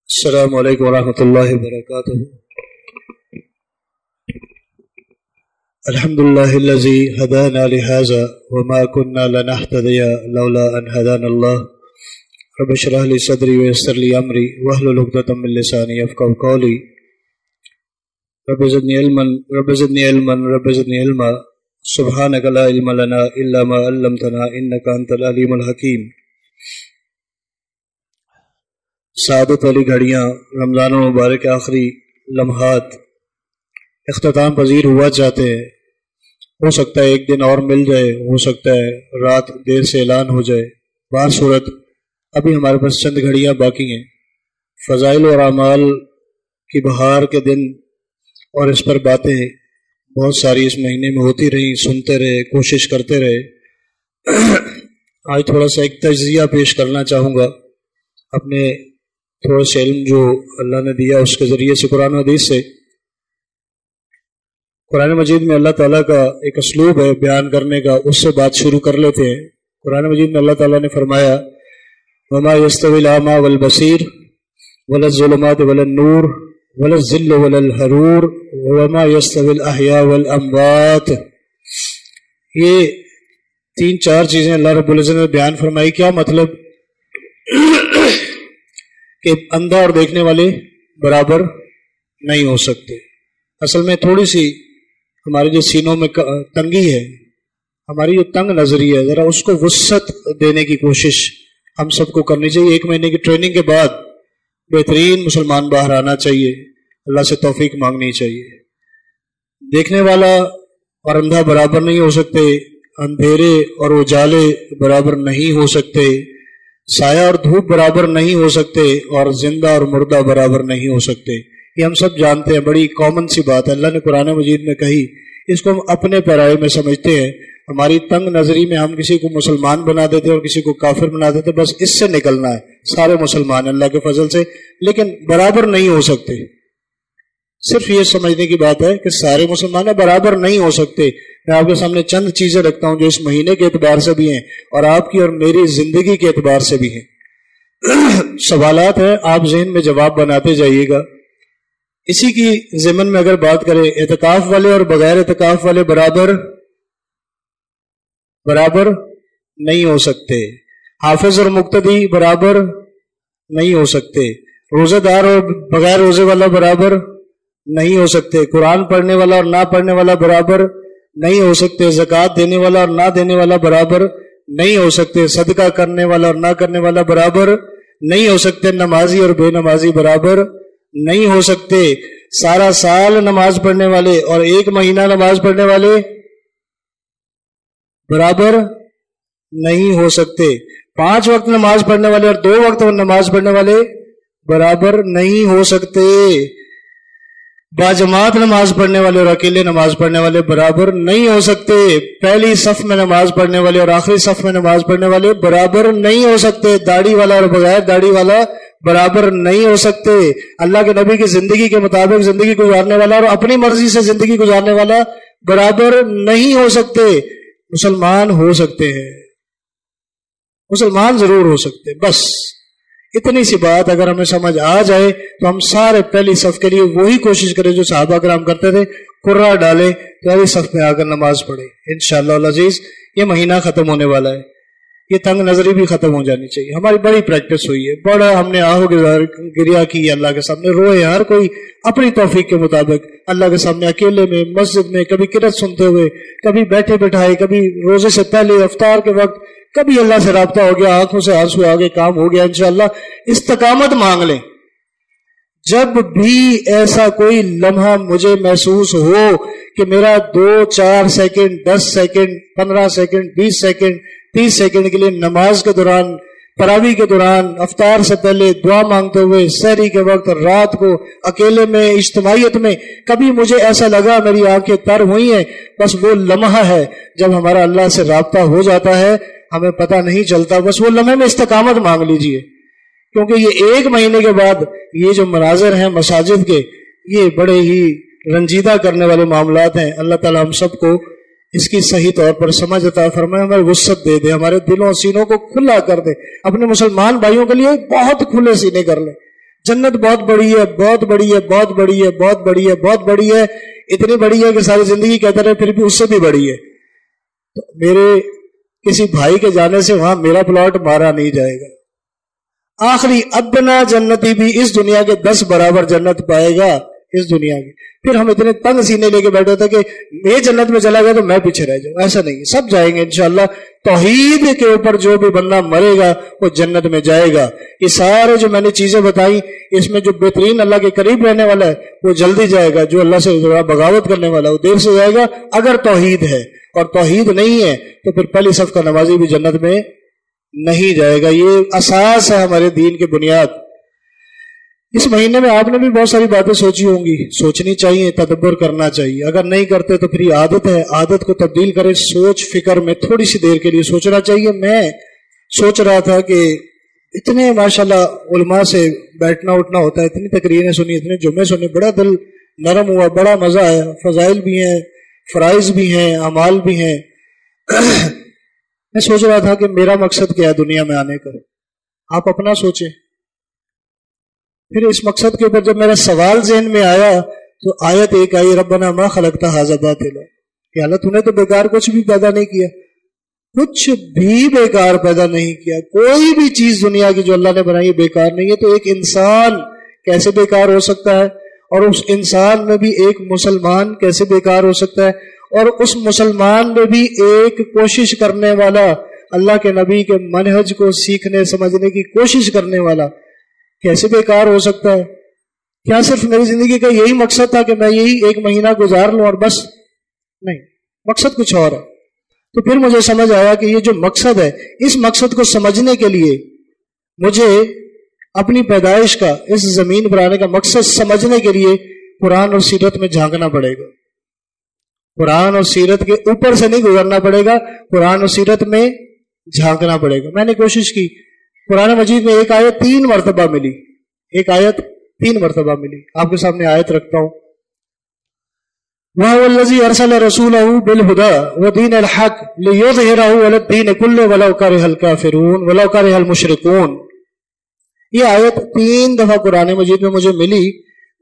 السلام علیکم ورحمۃ اللہ وبرکاتہ۔ الحمد للہ الذی ہدانا لہذا وما كنا لنهتدی لولا ان هدانا اللہ۔ رب اشرح لي صدری ویسر لي امری واحلل عقدۃ من لسانی یفقهوا قولی۔ رب زدنی علما رب زدنی علما رب زدنی علما سبحانک لا علم لنا الا ما علمتنا انک انت العلیم الحکیم۔ سعادت والی گھڑیاں، رمضان المبارک کے آخری لمحات اختتام پذیر ہوا چاہتے ہیں۔ ہو سکتا ہے ایک دن اور مل جائے، ہو سکتا ہے رات دیر سے اعلان ہو جائے۔ بہر صورت ابھی ہمارے پاس چند گھڑیاں باقی ہیں۔ فضائل اور اعمال کی بہار کے دن اور اس پر باتیں بہت ساری اس مہینے میں ہوتی رہیں، سنتے رہے، کوشش کرتے رہے۔ آج تھوڑا سا ایک تجزیہ پیش کرنا چاہوں گا اپنے تھوڑا سا علم جو اللہ نے دیا اس کے ذریعے سے، قرآن و حدیث سے۔ قرآن مجید میں اللہ تعالیٰ کا ایک اسلوب ہے بیان کرنے کا، اس سے بات شروع کر لیتے ہیں۔ قرآن مجید میں اللہ تعالیٰ نے فرمایا وما يستوي الأعمى والبصير ولا الظلمات ولا النور ولا الظل ولا الحرور وما يستوي الأحياء والأموات۔ یہ تین چار چیزیں اللہ رب العزت نے بیان فرمائی۔ کیا مطلب؟ کہ اندھا اور دیکھنے والے برابر نہیں ہو سکتے۔ اصل میں تھوڑی سی ہمارے جو سینوں میں تنگی ہے، ہماری جو تنگ نظری ہے، ذرا اس کو وسعت دینے کی کوشش ہم سب کو کرنی چاہیے۔ ایک مہینے کی ٹریننگ کے بعد بہترین مسلمان باہر آنا چاہیے، اللہ سے توفیق مانگنی چاہیے۔ دیکھنے والا اور اندھا برابر نہیں ہو سکتے، اندھیرے اور اجالے برابر نہیں ہو سکتے، سایہ اور دھوپ برابر نہیں ہو سکتے، اور زندہ اور مردہ برابر نہیں ہو سکتے۔ یہ ہم سب جانتے ہیں، بڑی کامن سی بات ہے، اللہ نے قرآن مجید میں کہی، اس کو ہم اپنے پیرائے میں سمجھتے ہیں۔ ہماری تنگ نظری میں ہم کسی کو مسلمان بنا دیتے اور کسی کو کافر بنا دیتے، بس اس سے نکلنا ہے۔ سارے مسلمان اللہ کے فضل سے، لیکن برابر نہیں ہو سکتے۔ صرف یہ سمجھنے کی بات ہے کہ سارے مسلمان برابر نہیں ہو سکتے۔ میں آپ کے سامنے چند چیزیں رکھتا ہوں جو اس مہینے کے اعتبار سے بھی ہیں اور آپ کی اور میری زندگی کے اعتبار سے بھی ہیں۔ سوالات ہیں، آپ ذہن میں جواب بناتے جائیے گا۔ اسی کی ضمن میں اگر بات کریں، اعتکاف والے اور بغیر اعتکاف والے برابر نہیں ہو سکتے۔ حافظ اور مقتدی برابر نہیں ہو سکتے۔ روزہ دار اور بغیر روزے والا برابر نہیں ہو سکتے۔ قرآن پڑھنے والا اور نہ پڑھنے والا برابر نہیں ہو سکتے۔ زکوٰۃ دینے والا اور نہ دینے والا برابر نہیں ہو سکتے۔ صدقہ کرنے والا اور نہ کرنے والا برابر نہیں ہو سکتے۔ نمازی اور بے نمازی برابر نہیں ہو سکتے۔ سارا سال نماز پڑھنے والے اور ایک مہینہ نماز پڑھنے والے برابر نہیں ہو سکتے۔ 5 وقت نماز پڑھنے والے اور 2 وقت نماز پڑھنے والے برابر نہیں ہو سکتے۔ باجماعت نماز پڑھنے والے اور اکیلے نماز پڑھنے والے برابر نہیں ہو سکتے۔ پہلی صف میں نماز پڑھنے والے اور آخری صف میں نماز پڑھنے والے برابر نہیں ہو سکتے۔ داڑھی والا اور بغیر داڑھی والا برابر نہیں ہو سکتے۔ اللہ کے نبی کی زندگی کے مطابق زندگی گزارنے والا اور اپنی مرضی سے زندگی گزارنے والا برابر نہیں ہو سکتے۔ مسلمان ہو سکتے ہیں، مسلمان ضرور ہو سکتے، بس اتنی سی بات اگر ہمیں سمجھ آ جائے تو ہم سارے پہلی صف کے لیے وہی کوشش کریں جو صحابہ کرام کرتے تھے، قرہ ڈالیں، پہلی صف میں آ کر نماز پڑھیں۔ انشاءاللہ العزیز یہ مہینہ ختم ہونے والا ہے، یہ تنگ نظری بھی ختم ہو جانی چاہیے۔ ہماری بڑی پریکٹس ہوئی ہے، بڑا ہم نے آہو گریا کی، اللہ کے سامنے روئے، ہر کوئی اپنی توفیق کے مطابق اللہ کے سامنے، اکیلے میں، مسجد میں، کبھی قرأت سنتے ہوئے، کبھی بیٹھے بٹھائے، کبھی روزے سے پہلے، افطار کے وقت، کبھی اللہ سے رابطہ ہو گیا، آنکھوں سے آنسو آگے، کام ہو گیا۔ انشاءاللہ استقامت مانگ لیں۔ جب بھی ایسا کوئی لمحہ مجھے محسوس ہو کہ میرا 2 4 second 10 second 15 second 20 second 30 second کے لیے نماز کے دوران، تراویح کے دوران، افطار سے پہلے، دعا مانگتے ہوئے، سحری کے وقت، رات کو، اکیلے میں، اجتماعیت میں، کبھی مجھے ایسا لگا میری آنکھیں تر ہوئی ہیں، بس وہ لمحہ ہے جب ہمارا اللہ سے رابطہ ہو جاتا ہے، ہمیں پتہ نہیں چلتا، بس وہ لمحے میں استقامت مانگ لیجئے۔ کیونکہ یہ ایک مہینے کے بعد یہ جو مناظر ہیں مساجد کے، یہ بڑے ہی رنجیدہ کرنے والے معاملات ہیں۔ اللہ تعالی ہم سب کو اس کی صحیح طور پر سمجھ عطا فرمائے، ہمیں وسعت دے دے، ہمارے دلوں سینوں کو کھلا کر دے، اپنے مسلمان بھائیوں کے لیے بہت کھلے سینے کر لیں۔ جنت بہت بڑی ہے، بہت بڑی ہے، بہت بڑی ہے، بہت بڑی ہے، بہت بڑی ہے، اتنی بڑی ہے کہ ساری زندگی کہتے رہے پھر بھی اس سے بھی بڑی ہے. تو میرے کسی بھائی کے جانے سے وہاں میرا پلاٹ مارا نہیں جائے گا. آخری ادنا جنتی بھی اس دنیا کے 10 برابر جنت پائے گا اس دنیا کی. پھر ہم اتنے تنگ سینے لے کے بیٹھے ہوتے کہ یہ جنت میں چلا گیا تو میں پیچھے رہ جاؤں. ایسا نہیں، سب جائیں گے انشاءاللہ. توحید کے اوپر جو بھی بندہ مرے گا وہ جنت میں جائے گا. یہ سارے جو میں نے چیزیں بتائی اس میں جو بہترین اللہ کے قریب رہنے والا ہے وہ جلدی جائے گا، جو اللہ سے بغاوت کرنے والا ہے وہ دیر سے جائے گا اگر توحید ہے. اور توحید نہیں ہے تو پھر پہلی صف کا نمازی بھی جنت میں نہیں جائے گا. یہ اساس ہے ہمارے دین کے بنیاد. اس مہینے میں آپ نے بھی بہت ساری باتیں سوچی ہوں گی، سوچنی چاہیے، تدبر کرنا چاہیے. اگر نہیں کرتے تو پھر یہ عادت ہے، عادت کو تبدیل کریں. سوچ فکر میں تھوڑی سی دیر کے لیے سوچنا چاہیے. میں سوچ رہا تھا کہ اتنے ماشاءاللہ علماء سے بیٹھنا اٹھنا ہوتا ہے، اتنی تقریریں سنی، اتنے جمعے سنے، بڑا دل نرم ہوا، بڑا مزہ آیا. فضائل بھی ہیں، فرائض بھی ہیں، اعمال بھی ہیں. میں سوچ رہا تھا کہ میرا مقصد کیا ہے دنیا میں آنے کا. آپ اپنا سوچیں. پھر اس مقصد کے اوپر جب میرا سوال ذہن میں آیا تو آیت ایک آئی، ربنا ما خلقت ھذا باطلا، کہ اللہ تو نے تو بیکار کچھ بھی پیدا نہیں کیا، کچھ بھی بیکار پیدا نہیں کیا. کوئی بھی چیز دنیا کی جو اللہ نے بنائی ہے بیکار نہیں ہے. تو ایک انسان کیسے بیکار ہو سکتا ہے؟ اور اس انسان میں بھی ایک مسلمان کیسے بیکار ہو سکتا ہے؟ اور اس مسلمان میں بھی ایک کوشش کرنے والا، اللہ کے نبی کے منہج کو سیکھنے سمجھنے کی کوشش کرنے والا کیسے بیکار ہو سکتا ہے؟ کیا صرف میری زندگی کا یہی مقصد تھا کہ میں یہی 1 مہینہ گزار لوں اور بس؟ نہیں، مقصد کچھ اور ہے. تو پھر مجھے سمجھ آیا کہ یہ جو مقصد ہے، اس مقصد کو سمجھنے کے لیے مجھے اپنی پیدائش کا، اس زمین پر آنے کا مقصد سمجھنے کے لیے قرآن اور سیرت میں جھانکنا پڑے گا. قرآن اور سیرت کے اوپر سے نہیں گزرنا پڑے گا، قرآن اور سیرت میں جھانکنا پڑے گا. میں نے کوشش کی. قرآن مجید میں ایک آیت 3 مرتبہ ملی، ایک آیت 3 مرتبہ ملی. آپ کے سامنے آیت رکھتا ہوں. وَهُوَ الَّذِي أَرْسَلَ رَسُولَهُ بِالْهُدَى وَدِينِ الْحَقِّ لِيُظْهِرَهُ عَلَى الدِّينِ كُلِّهِ وَلَوْ كَرِهَ الْكَافِرُونَ وَلَوْ كَرِهَ الْمُشْرِكُونَ. یہ آیت 3 دفعہ قرآن مجید میں مجھے ملی.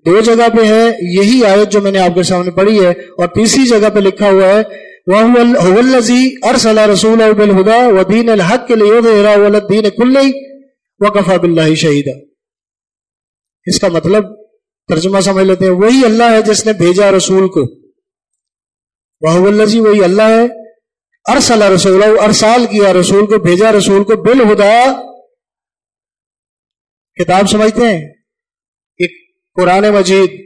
2 جگہ پہ ہے یہی آیت جو میں نے آپ کے سامنے پڑھی ہے، اور تیسری جگہ پہ لکھا ہوا ہے وَهُوَ الَّذِي أَرْسَلَ رَسُولَهُ بِالْهُدَى وَدِينِ الْحَقِّ لِيُظْهِرَهُ عَلَى الدِّينِ كُلِّهِ وَكَفَى بِاللَّهِ شَهِيدًا. اس کا مطلب ترجمہ سمجھ لیتے ہیں. وہی اللہ ہے جس نے بھیجا رسول کو. وَهُوَ الَّذِي، وہی اللہ ہے، أَرْسَلَ رَسُولَهُ، ارسال کیا رسول کو، بھیجا رسول کو، بِالْهُدَى، کتاب سمجھتے ہیں ایک قرآن مجید،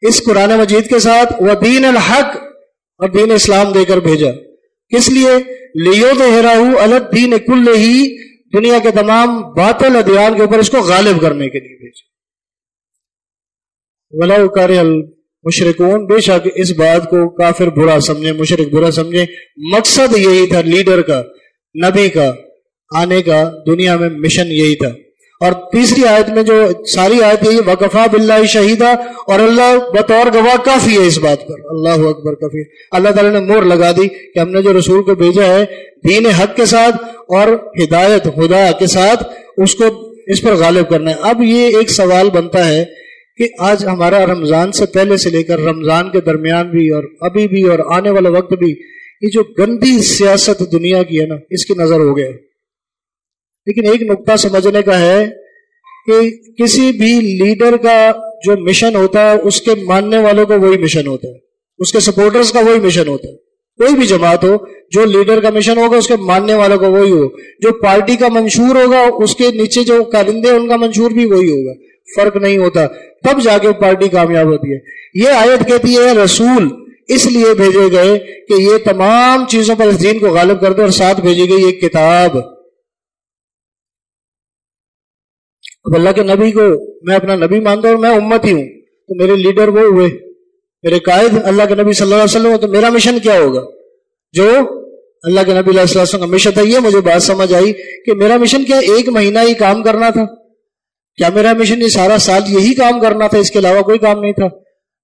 اس قرآن مجید کے ساتھ وَدِينِ الْحَقِّ، اور دین اسلام دے کر بھیجا. کس لیے؟ لِيُظْهِرَهُ عَلَى الدِّينِ كُلِّهِ، دنیا کے تمام باطل ادیان کے اوپر اس کو غالب کرنے کے لیے بھیجا. وَلَوْ كَرِهَ الْمُشْرِكُونَ، بے شک اس بات کو کافر برا سمجھے، مشرک برا سمجھے. مقصد یہی تھا لیڈر کا، نبی کا آنے کا، دنیا میں مشن یہی تھا. اور تیسری آیت میں جو ساری آیت یہی وَكَفَى بِاللَّهِ شَهِيدًا، اور اللہ بطور گواہ کافی ہے اس بات پر. اللہ اکبر کافی. اللہ تعالیٰ نے مہر لگا دی کہ ہم نے جو رسول کو بھیجا ہے دین حق کے ساتھ اور ہدایت خدا کے ساتھ، اس کو اس پر غالب کرنا ہے. اب یہ ایک سوال بنتا ہے کہ آج ہمارا رمضان سے پہلے سے لے کر رمضان کے درمیان بھی اور ابھی بھی اور آنے والا وقت بھی یہ جو گندی سیاست دنیا کی ہے نا، اس کی نظر ہو گیا. لیکن ایک نقطہ سمجھنے کا ہے کہ کسی بھی لیڈر کا جو مشن ہوتا ہے اس کے ماننے والوں کا وہی مشن ہوتا ہے، اس کے سپورٹرز کا وہی مشن ہوتا ہے. کوئی بھی جماعت ہو، جو لیڈر کا مشن ہوگا اس کے ماننے والوں کا وہی ہو. جو پارٹی کا منشور ہوگا اس کے نیچے جو کارندے ان کا منشور بھی وہی ہوگا. فرق نہیں ہوتا، تب جا کے پارٹی کامیاب ہوتی ہے. یہ آیت کہتی ہے رسول اس لیے بھیجے گئے کہ یہ تمام چیزوں پر اس دین کو غالب کر دے، اور ساتھ بھیجی گئی ایک کتاب. اب اللہ کے نبی کو میں اپنا نبی مانتا ہوں اور میں امتی ہوں، تو میرے لیڈر وہ ہوئے، میرے قائد اللہ کے نبی صلی اللہ علیہ وسلم. تو میرا مشن کیا ہوگا؟ جو اللہ کے نبی علیہ السلام کا مشن تھا. یہ مجھے بات سمجھ آئی کہ میرا مشن کیا 1 مہینہ ہی کام کرنا تھا؟ کیا میرا مشن یہ سارا سال یہی کام کرنا تھا، اس کے علاوہ کوئی کام نہیں تھا؟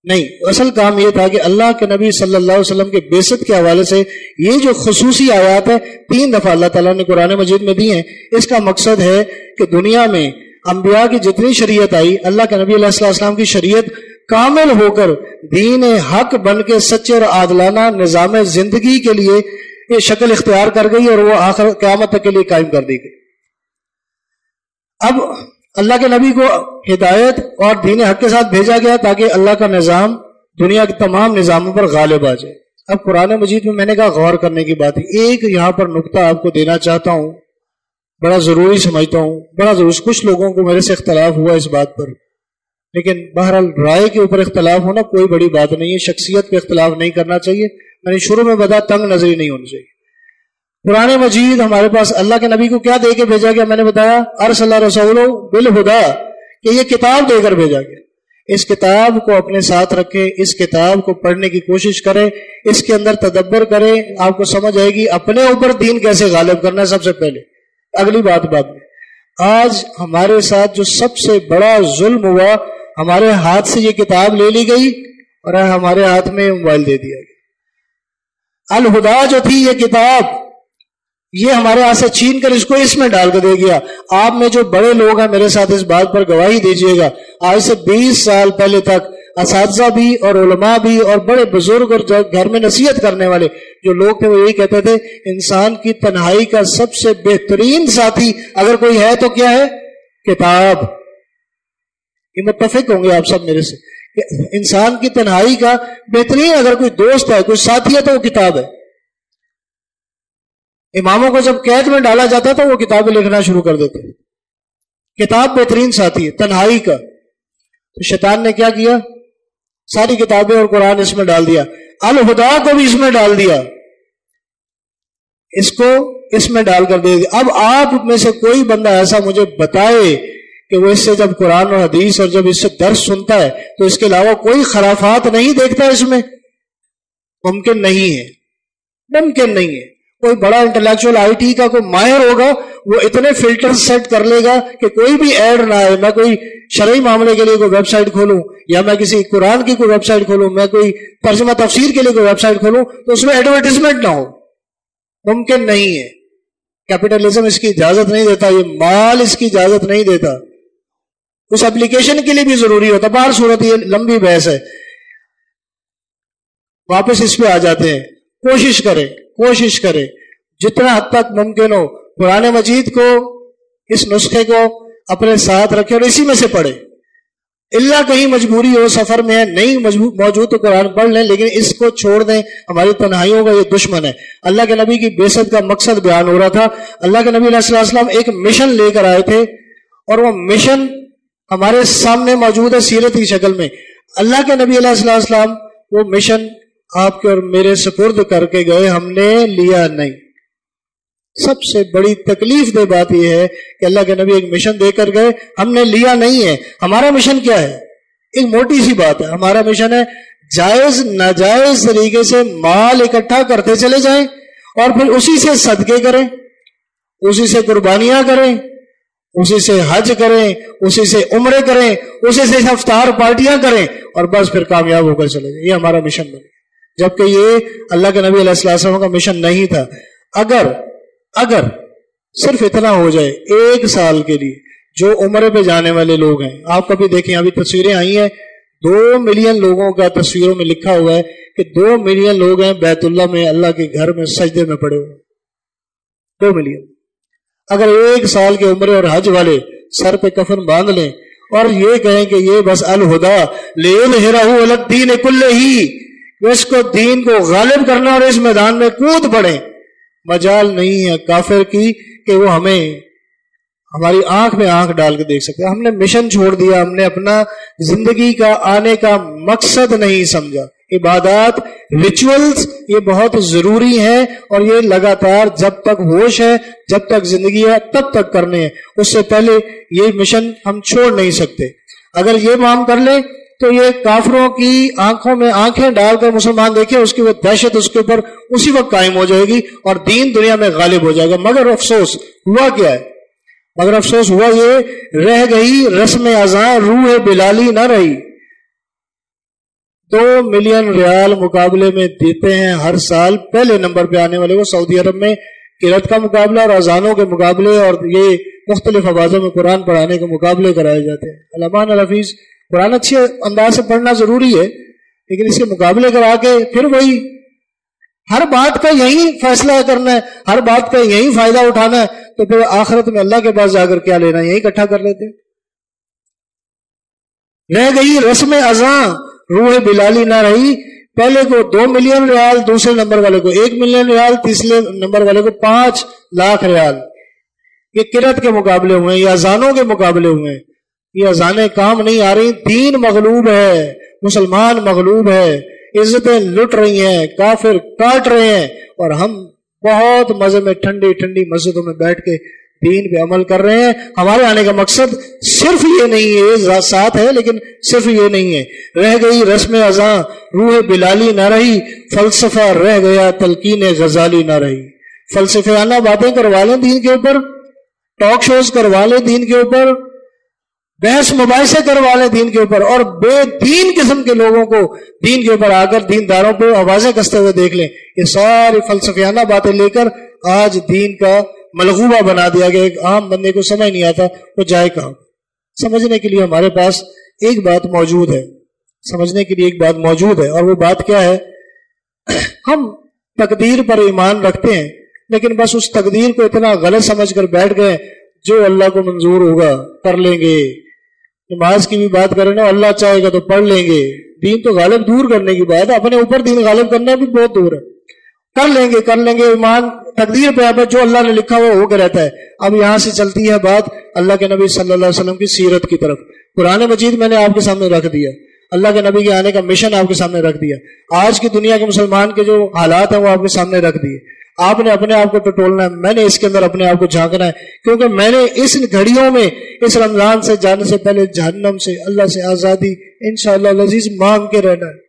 نہیں. اصل کام یہ تھا کہ اللہ کے نبی صلی اللہ علیہ وسلم کے بعثت کے حوالے سے یہ جو خصوصی آیات ہے 3 دفعہ اللہ تعالیٰ نے قرآن مجید میں دی ہیں، اس کا مقصد ہے کہ دنیا میں انبیاء کی جتنی شریعت آئی، اللہ کے نبی علیہ السلام کی شریعت کامل ہو کر دین حق بن کے سچے اور عادلانہ نظام زندگی کے لیے یہ شکل اختیار کر گئی اور وہ آخر قیامت تک کے لیے قائم کر دی گئی۔ اب اللہ کے نبی کو ہدایت اور دین حق کے ساتھ بھیجا گیا تاکہ اللہ کا نظام دنیا کے تمام نظاموں پر غالب آ جائے۔ اب قرآن مجید میں میں نے کہا غور کرنے کی بات ہے، ایک یہاں پر نقطہ آپ کو دینا چاہتا ہوں، بڑا ضروری سمجھتا ہوں، بڑا ضروری۔ کچھ لوگوں کو میرے سے اختلاف ہوا اس بات پر، لیکن بہرحال رائے کے اوپر اختلاف ہونا کوئی بڑی بات نہیں ہے، شخصیت پہ اختلاف نہیں کرنا چاہیے۔ میں نے شروع میں بتا تنگ نظری نہیں ہونی چاہیے۔ قرآن مجید ہمارے پاس اللہ کے نبی کو کیا دے کے بھیجا گیا؟ میں نے بتایا ارسل رسولہ بالہدی، کہ یہ کتاب دے کر بھیجا گیا۔ اس کتاب کو اپنے ساتھ رکھیں، اس کتاب کو پڑھنے کی کوشش کریں، اس کے اندر تدبر کریں، آپ کو سمجھ آئے گی اپنے اوپر دین کیسے غالب کرنا ہے۔ سب سے پہلے اگلی بات میں، آج ہمارے ساتھ جو سب سے بڑا ظلم ہوا، ہمارے ہاتھ سے یہ کتاب لے لی گئی اور ہمارے ہاتھ میں موبائل دے دیا گیا۔ الہدا جو تھی یہ کتاب، یہ ہمارے ہاتھ سے چھین کر اس کو اس میں ڈال کر دے گیا۔ آپ میں جو بڑے لوگ ہیں میرے ساتھ اس بات پر گواہی دیجیے گا، آج سے 20 سال پہلے تک اساتذہ بھی اور علماء بھی اور بڑے بزرگ اور گھر میں نصیحت کرنے والے جو لوگ تھے وہ یہی کہتے تھے انسان کی تنہائی کا سب سے بہترین ساتھی اگر کوئی ہے تو کیا ہے؟ کتاب۔ یہ متفق ہوں گے آپ سب میرے سے، انسان کی تنہائی کا بہترین اگر کوئی دوست ہے، کوئی ساتھی ہے تو وہ کتاب ہے۔ اماموں کو جب قید میں ڈالا جاتا تو وہ کتابیں لکھنا شروع کر دیتے۔ کتاب بہترین ساتھی ہے تنہائی کا۔ تو شیطان نے کیا کیا؟ ساری کتابیں اور قرآن اس میں ڈال دیا، الہدا کو بھی اس میں ڈال دیا، اس کو اس میں ڈال کر دے دیا۔ اب آپ میں سے کوئی بندہ ایسا مجھے بتائے کہ وہ اس سے جب قرآن اور حدیث اور جب اس سے درس سنتا ہے تو اس کے علاوہ کوئی خرافات نہیں دیکھتا اس میں؟ ممکن نہیں ہے، ممکن نہیں ہے۔ کوئی بڑا انٹلیکچوئل آئی ٹی کا کوئی ماہر ہوگا، وہ اتنے فلٹر سیٹ کر لے گا کہ کوئی بھی ایڈ نہ آئے۔ میں کوئی شرعی معاملے کے لیے کوئی ویب سائٹ کھولوں یا میں کسی قرآن کی کوئی ویب سائٹ کھولوں، میں کوئی ترجمہ تفسیر کے لیے کوئی ویب سائٹ کھولوں تو اس میں ایڈورٹیزمنٹ نہ ہو، ممکن نہیں ہے۔ کیپٹلزم اس کی اجازت نہیں دیتا، یہ مال اس کی اجازت نہیں دیتا۔ اس اپلیکیشن کے لیے بھی ضروری ہوتا۔ بہر صورت یہ لمبی بحث ہے، واپس اس پہ آ جاتے ہیں۔ کوشش کریں جتنا حد تک ممکن ہو قرآن مجید کو، اس نسخے کو اپنے ساتھ رکھیں اور اسی میں سے پڑھیں۔ اللہ کہیں مجبوری ہو، سفر میں ہے، نہیں موجود تو قرآن پڑھ لیں، لیکن اس کو چھوڑ دیں۔ ہماری تنہائیوں کا یہ دشمن ہے۔ اللہ کے نبی کی بعثت کا مقصد بیان ہو رہا تھا۔ اللہ کے نبی علیہ السلام ایک مشن لے کر آئے تھے اور وہ مشن ہمارے سامنے موجود ہے سیرت کی شکل میں۔ اللہ کے نبی علیہ السلام وہ مشن آپ کے اور میرے سپرد کر کے گئے، ہم نے لیا نہیں۔ سب سے بڑی تکلیف دہ بات یہ ہے کہ اللہ کے نبی ایک مشن دے کر گئے، ہم نے لیا نہیں ہے۔ ہمارا مشن کیا ہے؟ ایک موٹی سی بات ہے، ہمارا مشن ہے جائز ناجائز طریقے سے مال اکٹھا کرتے چلے جائیں اور پھر اسی سے صدقے کریں، اسی سے قربانیاں کریں، اسی سے حج کریں، اسی سے عمرے کریں، اسی سے افطار پارٹیاں کریں اور بس پھر کامیاب ہو کر چلے جائیں۔ یہ ہمارا مشن بنے، جبکہ یہ اللہ کے نبی علیہ السلام کا مشن نہیں تھا۔ اگر صرف اتنا ہو جائے ایک سال کے لیے، جو عمرے پہ جانے والے لوگ ہیں، آپ کبھی دیکھیں ابھی تصویریں آئی ہیں 2 ملین لوگوں کا تصویروں میں لکھا ہوا ہے کہ 2 ملین لوگ ہیں بیت اللہ میں اللہ کے گھر میں سجدے میں پڑے ہوئے، 2 ملین۔ اگر ایک سال کے عمرے اور حج والے سر پہ کفن باندھ لیں اور یہ کہیں کہ یہ بس الہدا لِیُظْہِرَہُ عَلَى الدِّینِ کُلِّهِ، اس کو دین کو غالب کرنا اور اس میدان میں کود پڑیں، مجال نہیں ہے کافر کی کہ وہ ہماری آنکھ میں آنکھ ڈال کے دیکھ سکتے۔ ہم نے مشن چھوڑ دیا، ہم نے اپنا زندگی کا آنے کا مقصد نہیں سمجھا۔ عبادات، ریچولز یہ بہت ضروری ہیں اور یہ لگاتار جب تک ہوش ہے، جب تک زندگی ہے تب تک کرنے ہیں، اس سے پہلے یہ مشن ہم چھوڑ نہیں سکتے۔ اگر یہ کام کر لیں تو یہ کافروں کی آنکھوں میں آنکھیں ڈال کر مسلمان دیکھیں، اس کی وہ دہشت اس کے اوپر اسی وقت قائم ہو جائے گی اور دین دنیا میں غالب ہو جائے گا۔ مگر افسوس ہوا کیا ہے؟ مگر افسوس ہوا یہ رہ گئی رسم اذاں، روح بلالی نہ رہی۔ 2 ملین ریال مقابلے میں دیتے ہیں ہر سال پہلے نمبر پہ آنے والے کو سعودی عرب میں قرات کا مقابلہ اور اذانوں کے مقابلے اور یہ مختلف آوازوں میں قرآن پڑھانے کے مقابلے کرائے جاتے ہیں. علمان الحفیظ قرآن اچھے انداز سے پڑھنا ضروری ہے، لیکن اس کے مقابلے کرا کے پھر وہی ہر بات کا یہی فیصلہ کرنا ہے، ہر بات کا یہی فائدہ اٹھانا ہے، تو پھر آخرت میں اللہ کے پاس جا کر کیا لینا، یہی اکٹھا کر لیتے. رہ گئی رسم اذاں روح بلالی نہ رہی، پہلے کو 2 ملین ریال، دوسرے نمبر والے کو 1 ملین ریال، تیسرے نمبر والے کو 5 لاکھ ریال. یہ کرت کے مقابلے ہوئے ہیں، یہ اذانوں کے مقابلے ہوئے ہیں. یہ اذانیں کام نہیں آ رہی. دین مغلوب ہے، مسلمان مغلوب ہے، عزتیں لٹ رہی ہیں، کافر کاٹ رہے ہیں، اور ہم بہت مزے میں ٹھنڈی ٹھنڈی مسجدوں میں بیٹھ کے دین پہ عمل کر رہے ہیں. ہمارے آنے کا مقصد صرف یہ نہیں ہے، یہ ساتھ ہے لیکن صرف یہ نہیں ہے. رہ گئی رسم اذاں روح بلالی نہ رہی، فلسفہ رہ گیا تلقین غزالی نہ رہی. فلسفیانہ باتیں کروا لیں دین کے اوپر، ٹاک شوز کروا لیں دین کے اوپر، بحث مباحثے کروا لیں دین کے اوپر، اور بے دین قسم کے لوگوں کو دین کے اوپر آ کر دینداروں پہ آوازیں کستے ہوئے دیکھ لیں. یہ ساری فلسفیانہ باتیں لے کر آج دین کا ملغوبہ بنا دیا گیا. ایک عام بندے کو سمجھ نہیں آتا وہ جائے کہاں. سمجھنے کے لیے ہمارے پاس ایک بات موجود ہے، سمجھنے کے لیے ایک بات موجود ہے، اور وہ بات کیا ہے؟ ہم تقدیر پر ایمان رکھتے ہیں، لیکن بس اس تقدیر کو اتنا غلط سمجھ کر بیٹھ گئے، جو اللہ کو منظور ہوگا کر لیں گے. نماز کی بھی بات کریں نا، اللہ چاہے گا تو پڑھ لیں گے. دین تو غالب دور کرنے کی بات ہے، اپنے اوپر دین غالب کرنا بھی بہت دور ہے. کر لیں گے ایمان تقدیر پہ. اب جو اللہ نے لکھا وہ ہو کے رہتا ہے. اب یہاں سے چلتی ہے بات اللہ کے نبی صلی اللہ علیہ وسلم کی سیرت کی طرف. قرآن مجید میں نے آپ کے سامنے رکھ دیا، اللہ کے نبی کے آنے کا مشن آپ کے سامنے رکھ دیا، آج کی دنیا کے مسلمان کے جو حالات ہیں وہ آپ کے سامنے رکھ دیے. آپ نے اپنے آپ کو ٹٹولنا ہے، میں نے اس کے اندر اپنے آپ کو جھانکنا ہے، کیونکہ میں نے اس گھڑیوں میں اس رمضان سے جانے سے پہلے جہنم سے اللہ سے آزادی انشاءاللہ العزیز مانگ کے رہنا ہے.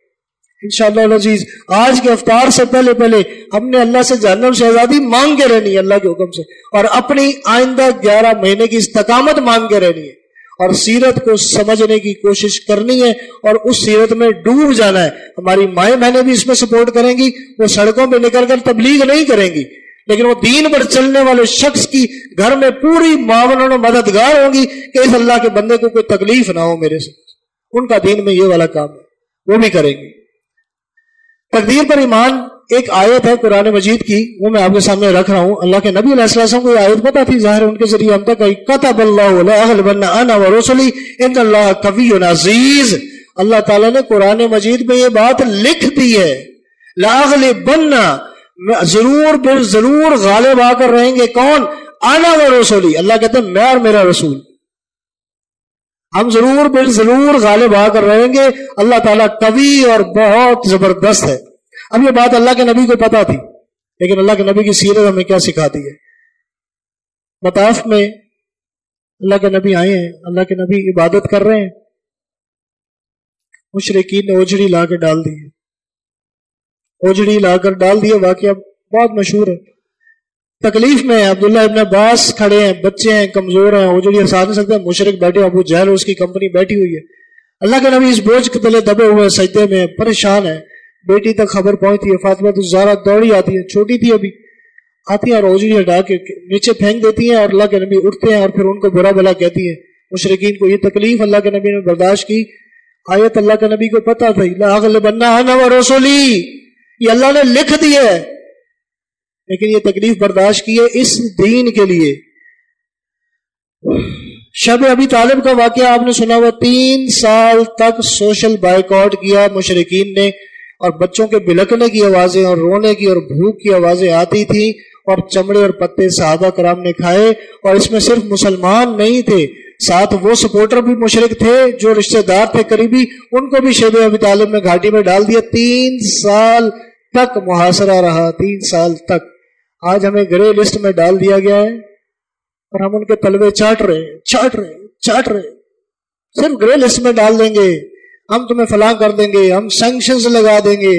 انشاءاللہ العزیز آج کے افطار سے پہلے ہم نے اللہ سے جہنم سے آزادی مانگ کے رہنی ہے اللہ کے حکم سے، اور اپنی آئندہ 11 مہینے کی استقامت مانگ کے رہنی ہے، اور سیرت کو سمجھنے کی کوشش کرنی ہے، اور اس سیرت میں ڈوب جانا ہے. ہماری مائیں بہنیں بھی اس میں سپورٹ کریں گی. وہ سڑکوں پہ نکل کر تبلیغ نہیں کریں گی، لیکن وہ دین پر چلنے والے شخص کی گھر میں پوری معاون و مددگار ہوں گی کہ اس اللہ کے بندے کو کوئی تکلیف نہ ہو میرے سے. ان کا دین میں یہ والا کام ہے، وہ بھی کریں گی. تقدیر پر ایمان ایک آیت ہے قرآن مجید کی، وہ میں آپ کے سامنے رکھ رہا ہوں. اللہ کے نبی علیہ السلام کو یہ آیت پتہ تھی، ظاہر ان کے ذریعے ہم تک آئی. کتب اللہ لا اغلبن انا ورسلی ان اللہ قوی عزیز. اللہ تعالیٰ نے قرآن مجید میں یہ بات لکھ دی ہے، لا اغلبن، ضرور غالب آ کر رہیں گے. کون؟ انا ورسلی، اللہ کہتے ہیں میں اور میرا رسول، ہم ضرور غالب آ کر رہیں گے. اللہ تعالیٰ قوی اور بہت زبردست ہے. اب یہ بات اللہ کے نبی کو پتا تھی، لیکن اللہ کے نبی کی سیرت ہمیں کیا سکھاتی ہے؟ مطاف میں اللہ کے نبی آئے ہیں، اللہ کے نبی عبادت کر رہے ہیں، مشرکین نے اوجڑی لا کے ڈال دی، اوجڑی لا کر ڈال دیے. واقعہ بہت مشہور ہے. تکلیف میں عبداللہ ابن عباس کھڑے ہیں، بچے ہیں، کمزور ہیں، اوجڑی ساتھ نہیں سکتے، مشرک بیٹھے، ابو جہل اس کی کمپنی بیٹھی ہوئی ہے. اللہ کے نبی اس بوجھ کے تلے دبے ہوئے سجدے میں پریشان ہے. بیٹی تک خبر پہنچتی ہے، فاطمہ الزہرا دوڑی آتی ہے، چھوٹی تھی ابھی، آتی ہے اور اوجڑی ہٹا کے نیچے پھینک دیتی ہیں، اور اللہ کے نبی اٹھتے ہیں اور پھر ان کو برا بلا کہتی ہیں مشرکین کو. یہ تکلیف اللہ کے نبی نے برداشت کی. آیت اللہ کے نبی کو پتا تھی، لا اغلبن انا ورسلی، یہ اللہ نے لکھ دی ہے، لیکن یہ تکلیف برداشت کی ہے اس دین کے لیے. شب ابی طالب کا واقعہ آپ نے سنا ہوا. 3 سال تک سوشل بائیکاٹ کیا مشرکین نے، اور بچوں کے بلکنے کی آوازیں اور رونے کی اور بھوک کی آوازیں آتی تھیں، اور چمڑے اور پتے صحابہ کرام نے کھائے. اور اس میں صرف مسلمان نہیں تھے، ساتھ وہ سپورٹر بھی مشرک تھے جو رشتہ دار تھے قریبی، ان کو بھی شب ابی طالب میں گھاٹی میں ڈال دیا. 3 سال تک محاصرہ رہا، 3 سال تک. آج ہمیں گرے لسٹ میں ڈال دیا گیا ہے، اور ہم ان کے تلوے چاٹ رہے، صرف گرے لسٹ میں ڈال دیں گے، ہم تمہیں فلاں کر دیں گے، ہم سینکشنز لگا دیں گے.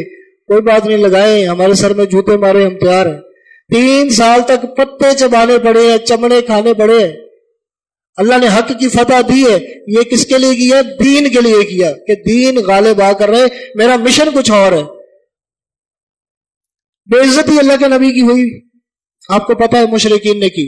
کوئی بات نہیں، لگائیں، ہمارے سر میں جوتے مارے، ہم تیار ہیں. 3 سال تک پتے چبانے پڑے ہیں، چمڑے کھانے پڑے ہیں. اللہ نے حق کی فتح دی ہے. یہ کس کے لیے کیا؟ دین کے لیے کیا، کہ دین غالب آ کر رہے. میرا مشن کچھ اور ہے. بے عزتی اللہ کے نبی کی ہوئی، آپ کو پتا ہے مشرکین نے کی.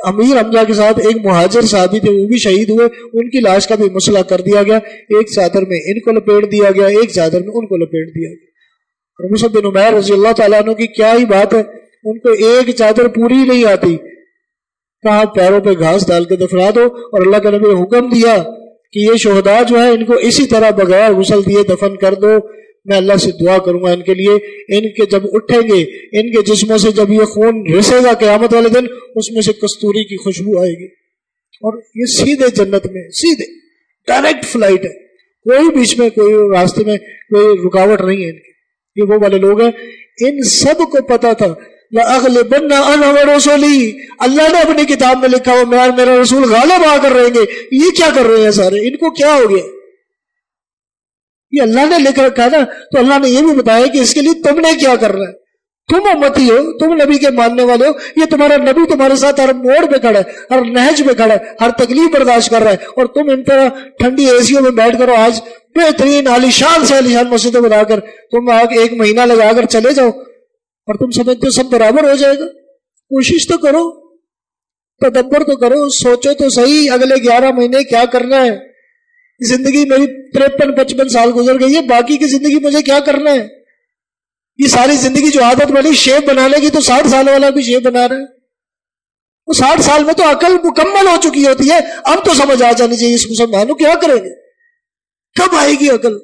امیر حمزہ کے ساتھ ایک مہاجر صحابی تھے، وہ بھی شہید ہوئے، ان کی لاش کا بھی مسئلہ کر دیا گیا، ایک چادر میں ان کو لپیٹ دیا گیا، ایک چادر میں ان کو لپیٹ دیا گیا۔ اور مصعب بن عمیر رضی اللہ تعالیٰ عنہ کی کیا ہی بات ہے، ان کو ایک چادر پوری نہیں آتی، کہاں پیروں پہ گھاس ڈال کے دفنا دو، اور اللہ کے نبی نے حکم دیا کہ یہ شہداء جو ہے ان کو اسی طرح بغیر غسل دیے دفن کر دو، میں اللہ سے دعا کروں گا ان کے لیے، ان کے جب اٹھیں گے ان کے جسموں سے جب یہ خون رسے گا قیامت والے دن، اس میں سے کستوری کی خوشبو آئے گی، اور یہ سیدھے جنت میں، سیدھے ڈائریکٹ فلائٹ ہے، کوئی بیچ میں کوئی راستے میں کوئی رکاوٹ نہیں ہے ان کی۔ یہ وہ والے لوگ ہیں، ان سب کو پتا تھا لَأَغْلِبَنَّ أَنَا وَرُسُلِي، اللہ نے اپنی کتاب میں لکھا ہوا میں اور میرا رسول غالب آ کر رہیں گے۔ یہ کیا کر رہے ہیں سارے، ان کو کیا ہو گیا؟ یہ اللہ نے لکھ رکھا ہے نا، تو اللہ نے یہ بھی بتایا کہ اس کے لیے تم نے کیا کرنا ہے، تم امتی ہو، تم نبی کے ماننے والے ہو، یہ تمہارا نبی تمہارے ساتھ ہر موڑ پہ کھڑا ہے، ہر نہج پہ کھڑا ہے، ہر تکلیف برداشت کر رہا ہے، اور تم ان طرح ٹھنڈی ایسیوں میں بیٹھ کرو، آج بہترین عالیشان سے عالیشان مسجدیں بنا کر تم ایک مہینہ لگا کر چلے جاؤ، اور تم سمجھتے ہو سب برابر ہو جائے گا؟ کوشش تو کرو، تدبر تو کرو، سوچو تو صحیح اگلے 11 مہینے کیا کرنا ہے۔ زندگی میری 53-55 سال گزر گئی ہے، باقی کی زندگی مجھے کیا کرنا ہے؟ یہ ساری زندگی جو عادت بنی شیپ بنانے کی، تو 60 سال والا بھی شیپ بنا رہا ہے، وہ 60 سال میں تو عقل مکمل ہو چکی ہوتی ہے، اب تو سمجھ آ جانی چاہیے اس مسلمانوں کیا کریں گے، کب آئے گی عقل؟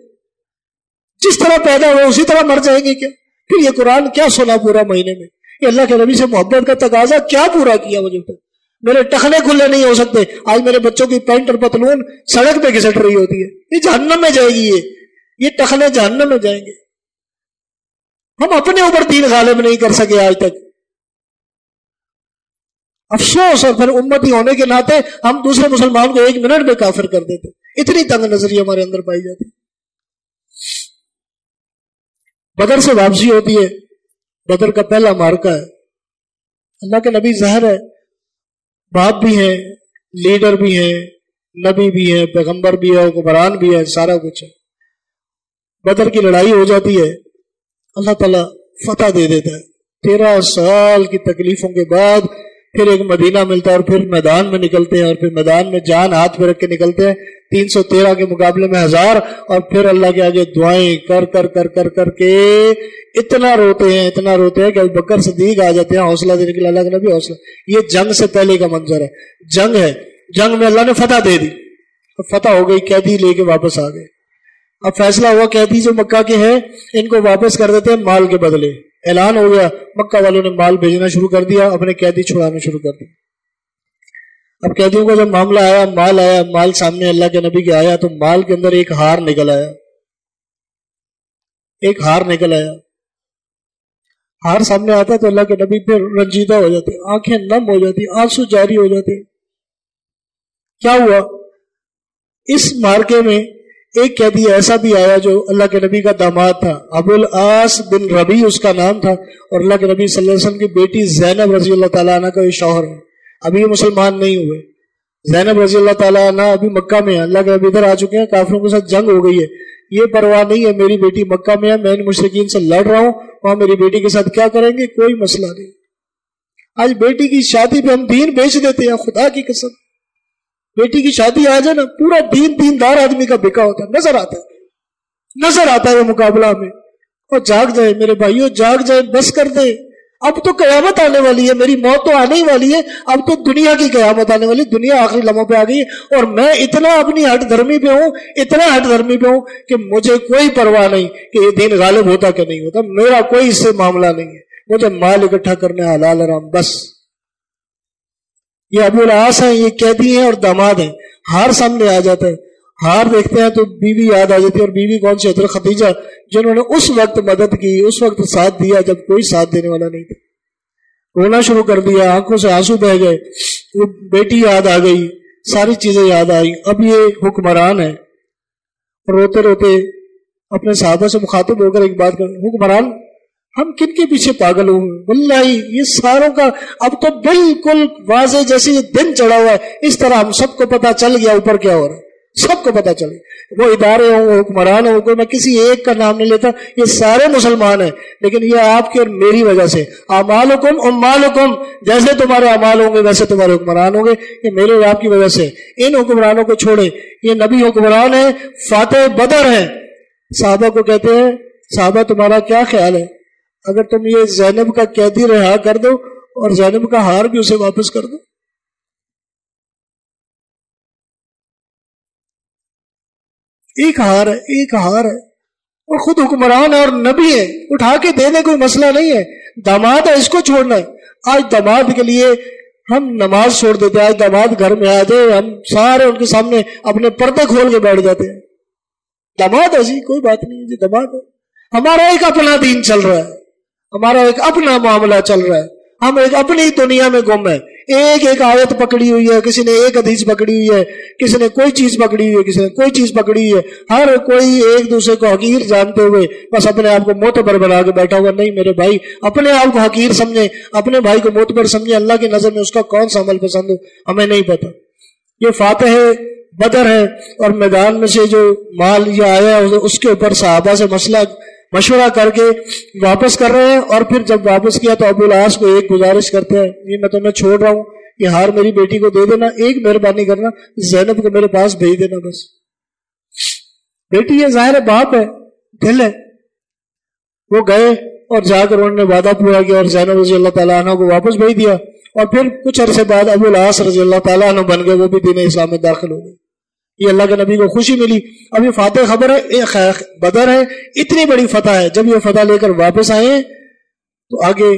جس طرح پیدا ہو اسی طرح مر جائیں گے کیا؟ پھر یہ قرآن کیا سنا پورا مہینے میں؟ یہ اللہ کے نبی سے محبت کا تقاضا کیا پورا کیا مجھے تک؟ میرے ٹخنے کھلے نہیں ہو سکتے، آج میرے بچوں کی پینٹ اور پتلون سڑک پہ گھسٹ رہی ہوتی ہے، یہ جہنم میں جائے گی، یہ ٹخنے جہنم میں جائیں گے۔ ہم اپنے اوپر دین غالب نہیں کر سکے آج تک، افسوس، اور پھر امتی ہونے کے ناطے ہم دوسرے مسلمان کو 1 منٹ میں کافر کر دیتے، اتنی تنگ نظری ہمارے اندر پائی جاتی۔ بدر سے واپسی ہوتی ہے، بدر کا پہلا معرکہ ہے، اللہ کے نبی ظاہر ہے باپ بھی ہیں، لیڈر بھی ہیں، نبی بھی ہیں، پیغمبر بھی ہے، حکمران بھی ہے، سارا کچھ ہے۔ بدر کی لڑائی ہو جاتی ہے، اللہ تعالیٰ فتح دے دیتا ہے، 13 سال کی تکلیفوں کے بعد پھر ایک مدینہ ملتا ہے، اور پھر میدان میں نکلتے ہیں، اور پھر میدان میں جان ہاتھ پہ رکھ کے نکلتے ہیں، 313 کے مقابلے میں 1000، اور پھر اللہ کے آگے دعائیں کر کر کر کر کر کے اتنا روتے ہیں کہ ابوبکر صدیق آ جاتے ہیں حوصلہ دینے کے لیے، اللہ کے نبی حوصلہ۔ یہ جنگ سے پہلے کا منظر ہے، جنگ ہے، جنگ میں اللہ نے فتح دے دی، فتح ہو گئی، قیدی لے کے واپس آ گئے۔ اب فیصلہ ہوا قیدی جو مکہ کے ہیں ان کو واپس کر دیتے ہیں مال کے بدلے، اعلان ہو گیا، مکہ والوں نے مال بھیجنا شروع کر دیا، اپنے قیدی چھڑانا شروع کر دیا۔ اب قیدیوں کا جب معاملہ آیا، مال سامنے اللہ کے نبی کے آیا، تو مال کے اندر ایک ہار نکل آیا، ہار سامنے آتا ہے تو اللہ کے نبی پھر رنجیدہ ہو جاتے، آنکھیں نم ہو جاتی، آنسو جاری ہو جاتے۔ کیا ہوا؟ اس مارکے میں ایک قیدی ایسا بھی آیا جو اللہ کے نبی کا داماد تھا، ابو العاص بن ربیع اس کا نام تھا، اور اللہ کے نبی صلی اللہ علیہ وسلم کی بیٹی زینب رضی اللہ تعالیٰ عنہ کا یہ شوہر ہے، ابھی یہ مسلمان نہیں ہوئے۔ زینب رضی اللہ تعالیٰ عنہ ابھی مکہ میں ہے، اللہ کے نبی ادھر آ چکے ہیں، کافروں کے ساتھ جنگ ہو گئی ہے، یہ پرواہ نہیں ہے، میری بیٹی مکہ میں ہے، میں ان مشرکین سے لڑ رہا ہوں، وہاں میری بیٹی کے ساتھ کیا کریں گے، کوئی مسئلہ نہیں۔ آج بیٹی کی شادی پہ ہم دین بیچ دیتے ہیں، خدا کی قسم، بیٹی کی شادی آ جائے نا، پورا دیندار آدمی کا بکا ہوتا ہے، نظر آتا ہے وہ مقابلہ میں۔ اور جاگ جائے میرے بھائیوں، جاگ جائے، بس کر دیں، اب تو قیامت آنے والی ہے، میری موت تو آنے ہی والی ہے، اب تو دنیا کی قیامت آنے والی، دنیا آخری لمحوں پہ آ گئی ہے، اور میں اتنا اپنی ہٹ دھرمی پہ ہوں کہ مجھے کوئی پرواہ نہیں کہ یہ دین غالب ہوتا کہ نہیں ہوتا، میرا کوئی اس سے معاملہ نہیں ہے، مجھے مال اکٹھا کرنا حلال حرام بس۔ یہ ابو العاص ہیں، یہ قیدی ہیں اور داماد ہیں۔ ہار سامنے آ جاتا ہے، ہار دیکھتے ہیں تو بیوی یاد آ جاتی ہے، اور بیوی کون سی؟ حضرت خدیجہ، جنہوں نے اس وقت مدد کی، اس وقت ساتھ دیا جب کوئی ساتھ دینے والا نہیں تھا۔ رونا شروع کر دیا، آنکھوں سے آنسو بہ گئے، وہ بیٹی یاد آ گئی، ساری چیزیں یاد آئی۔ اب یہ حکمران ہے، روتے روتے اپنے صحابہ سے مخاطب ہو کر ایک بات کر، حکمران ہم کن کے پیچھے پاگل ہوئے؟ واللہ یہ ساروں کا اب تو بالکل واضح جیسے یہ دن چڑھا ہوا ہے، اس طرح ہم سب کو پتا چل گیا اوپر کیا ہو رہا ہے، سب کو پتا چلے. وہ ادارے ہوں، وہ حکمران ہوں، کوئی میں کسی ایک کا نام نہیں لیتا، یہ سارے مسلمان ہیں، لیکن یہ آپ کی اور میری وجہ سے. اعمالکم اموالکم، جیسے تمہارے اعمال ہوں گے ویسے تمہارے حکمران ہوں گے، یہ میرے اور آپ کی وجہ سے. ان حکمرانوں کو چھوڑے، یہ نبی حکمران ہیں، فاتح بدر ہیں. صحابہ کو کہتے ہیں صحابہ تمہارا کیا خیال ہے اگر تم یہ زینب کا قیدی رہا کر دو اور زینب کا ہار بھی اسے واپس کر دو؟ ایک ہار ہے، ایک ہار ہے، اور خود حکمران ہے اور نبی ہے، اٹھا کے دینے کوئی مسئلہ نہیں ہے. داماد ہے، اس کو چھوڑنا ہے. آج داماد کے لیے ہم نماز چھوڑ دیتے ہیں. آج داماد گھر میں آ جائے ہم سارے ان کے سامنے اپنے پردے کھول کے بیٹھ جاتے ہیں. داماد ہے جی، کوئی بات نہیں جی، داماد ہے. ہمارا ایک اپنا دین چل رہا ہے، ہمارا ایک اپنا معاملہ چل رہا ہے، ہم ایک اپنی دنیا میں گم ہے. ایک ایک آیت پکڑی ہوئی ہے، کسی نے ایک حدیث پکڑی ہوئی ہے، کسی نے کوئی چیز پکڑی ہوئی ہے، کسی نے کوئی چیز پکڑی ہوئی ہے. ہر کوئی ایک دوسرے کو حقیر جانتے ہوئے بس اپنے آپ کو معتبر بنا کے بیٹھا ہوا. نہیں میرے بھائی، اپنے آپ کو حقیر سمجھیں، اپنے بھائی کو معتبر سمجھیں. اللہ کی نظر میں اس کا کون سا عمل پسند ہو ہمیں نہیں پتا. یہ فاتح بدر ہے، اور میدان میں سے جو مال یہ آیا اس کے اوپر صحابہ سے مسئلہ مشورہ کر کے واپس کر رہے ہیں. اور پھر جب واپس کیا تو ابو العاص کو ایک گزارش کرتے ہیں، یہ میں تمہیں چھوڑ رہا ہوں، یہ ہار میری بیٹی کو دے دینا، ایک مہربانی کرنا، زینب کو میرے پاس بھیج دینا. بس بیٹی ہے، ظاہر ہے باپ ہے، دل ہے. وہ گئے اور جا کر انہوں نے وعدہ پورا کیا اور زینب رضی اللہ تعالیٰ عنہ کو واپس بھیج دیا. اور پھر کچھ عرصے بعد ابو العاص رضی اللہ تعالیٰ عنہ بن گئے، وہ بھی دین اسلام میں داخل ہو گئے. یہ اللہ کے نبی کو خوشی ملی. اب یہ فاتح خبر ہے، بدر ہے، اتنی بڑی فتح ہے. جب یہ فتح لے کر واپس آئے ہیں تو آگے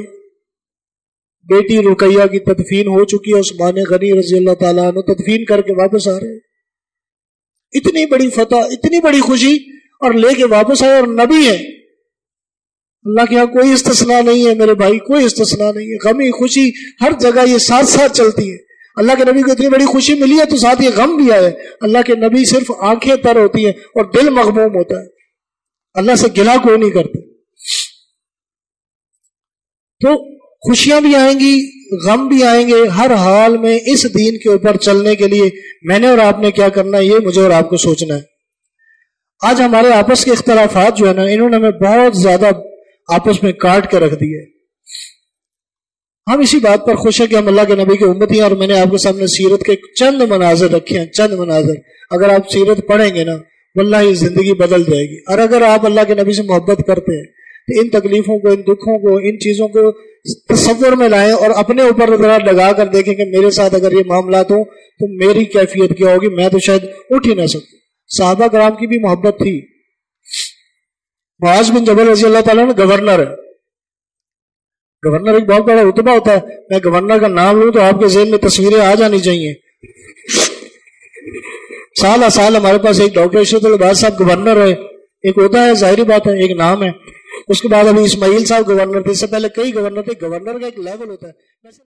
بیٹی رقیہ کی تدفین ہو چکی ہے، عثمان غنی رضی اللہ تعالیٰ عنہ تدفین کر کے واپس آ رہے ہیں. اتنی بڑی فتح، اتنی بڑی خوشی، اور لے کے واپس آئے، اور نبی ہے. اللہ کے یہاں کوئی استثناء نہیں ہے میرے بھائی، کوئی استثناء نہیں ہے. غمی خوشی ہر جگہ یہ ساتھ ساتھ چلتی ہے. اللہ کے نبی کو اتنی بڑی خوشی ملی ہے تو ساتھ یہ غم بھی آیا. اللہ کے نبی صرف آنکھیں تر ہوتی ہیں اور دل مغموم ہوتا ہے، اللہ سے گلہ کوئی نہیں کرتے. تو خوشیاں بھی آئیں گی، غم بھی آئیں گے. ہر حال میں اس دین کے اوپر چلنے کے لیے میں نے اور آپ نے کیا کرنا ہے، یہ مجھے اور آپ کو سوچنا ہے. آج ہمارے آپس کے اختلافات جو ہے نا، انہوں نے ہمیں بہت زیادہ آپس میں کاٹ کے رکھ دیے. ہم اسی بات پر خوش ہیں کہ ہم اللہ کے نبی کے امتی ہیں، اور میں نے آپ کے سامنے سیرت کے چند مناظر رکھے ہیں، چند مناظر. اگر آپ سیرت پڑھیں گے نا واللہ یہ زندگی بدل جائے گی. اور اگر آپ اللہ کے نبی سے محبت کرتے ہیں تو ان تکلیفوں کو، ان دکھوں کو، ان چیزوں کو تصور میں لائیں اور اپنے اوپر ذرا لگا کر دیکھیں کہ میرے ساتھ اگر یہ معاملات ہوں تو میری کیفیت کیا ہوگی. میں تو شاید اٹھ ہی نہ سکوں. صحابہ کرام کی بھی محبت تھی. معاذ بن جبل رضی اللہ تعالیٰ نے گورنر ہے. گورنر ایک بہت بڑا رتبہ ہوتا ہے. میں گورنر کا نام لوں تو آپ کے ذہن میں تصویریں آ جانی چاہیے. سال سال ہمارے پاس ایک ڈاکٹر اشرت العباد صاحب گورنر ہے. ایک ہوتا ہے، ظاہری بات ہے، ایک نام ہے. اس کے بعد ابھی اسماعیل صاحب گورنر تھے، اس سے پہلے کئی گورنر تھے. گورنر کا ایک لیول ہوتا ہے.